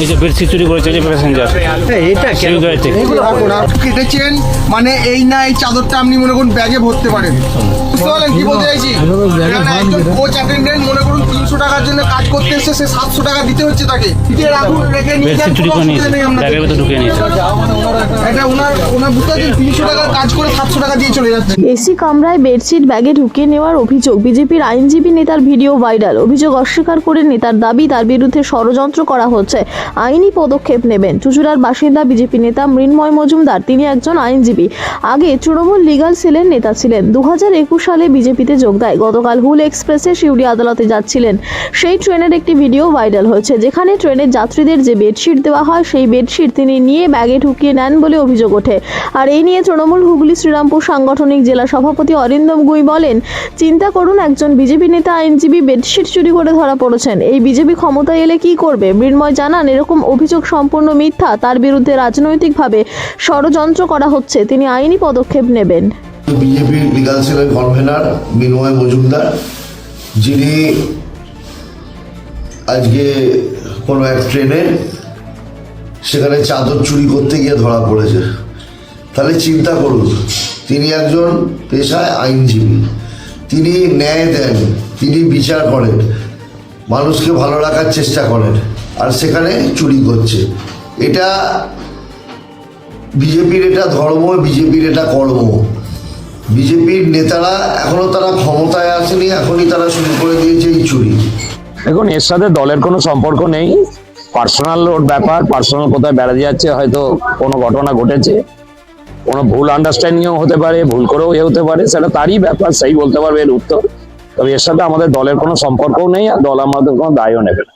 এই যে বেডশিট চুরি করেছে যে প্যাসেঞ্জার, এটা কেন কেটেছেন মানে এই না, এই চাদরটা আপনি মনে করুন ব্যাগে ভরতে পারেন, বুঝতে পারলেন কি বলতে চাইছি? একজন কোচ অ্যাটেন্ডেন্ট মনে করুন 300 টাকার জন্য কাজ করতে এসে সে 700 টাকা দিতে হচ্ছে তাকে, দিয়ে রাখুন, রেখে নিয়ে যান, বেডশিট চুরি করে নিয়েছে, ব্যাগের ভিতরে ঢুকিয়ে নিয়েছে। এটা ওনার বুঝতে পারছেন, 300 টাকার কাজ করে 700 টাকা দিয়ে চলে যাচ্ছে। এসি কামরায় বেডশিট ব্যাগে ঢুকিয়ে নেওয়ার অভিযোগ। বিজেপির আইনজীবী নেতার ভিডিও ভাইরাল। অভিযোগ অস্বীকার করে নেতার দাবি তার বিরুদ্ধে ষড়যন্ত্র করা হচ্ছে, আইনি পদক্ষেপ নেবেন। চুঁচুড়ার বাসিন্দা বিজেপি নেতা মৃন্ময় মজুমদার, তিনি একজন আইনজীবী, আগে তৃণমূল লিগাল সেলের নেতা ছিলেন। 2021 সালে বিজেপিতে যোগ দেয়। গতকাল হুল এক্সপ্রেসে শিউড়ি আদালতে যাচ্ছিলেন। সেই ট্রেনের একটি ভিডিও ভাইরাল হয়েছে, যেখানে ট্রেনের যাত্রীদের যে বেডশিট দেওয়া হয় সেই বেডশিট তিনি নিয়ে ব্যাগে ঢুকিয়ে নেন বলে অভিযোগ ওঠে। আর এই নিয়ে তৃণমূল হুগলি শ্রীরামপুর সাংগঠনিক জেলা সভাপতি অরিন্দম গুই বলেন, চিন্তা করুন, একজন বিজেপি নেতা আইনজীবী বেডশিট চুরি করে ধরা পড়েছেন। এই বিজেপি ক্ষমতায় এলে কি করবে? মৃন্ময় জানান, এরকম অভিযোগ সম্পূর্ণ মিথ্যা, তার বিরুদ্ধে রাজনৈতিকভাবে ষড়যন্ত্র করা হচ্ছে, তিনি আইনি পদক্ষেপ নেবেন। বিজেপির লিগাল সেলের কনভেনার মৃন্ময় মজুমদার, যিনি আজকে কোনো এক ট্রেনে সেখানে চাদর চুরি করতে গিয়ে ধরা পড়েছে। তাহলে চিন্তা করুন, তিনি একজন পেশায় আইনজীবী, তিনি ন্যায় দেন, তিনি বিচার করেন, মানুষকে ভালো রাখার চেষ্টা করেন, আর সেখানে চুরি করছে। এটা বিজেপির এটা ধর্ম, বিজেপির এটা কর্ম। বিজেপির নেতারা এখনো তারা ক্ষমতায় আসেনি, এখনই তারা শুরু করে দিয়েছে এই চুরি। দেখুন, এর সাথে দলের কোনো সম্পর্ক নেই, পার্সোনাল ওর ব্যাপার, পার্সোনাল কোথায় বেড়াতে যাচ্ছে, হয়তো কোনো ঘটনা ঘটেছে, কোনো ভুল আন্ডারস্ট্যান্ডিংও হতে পারে, ভুল করেও হতে পারে, সেটা তারই ব্যাপার, সেই বলতে পারবে এর উত্তর। তবে এর সাথে আমাদের দলের কোনো সম্পর্কও নেই, আর দল আমাদের কোনো দায়ও নেবে না।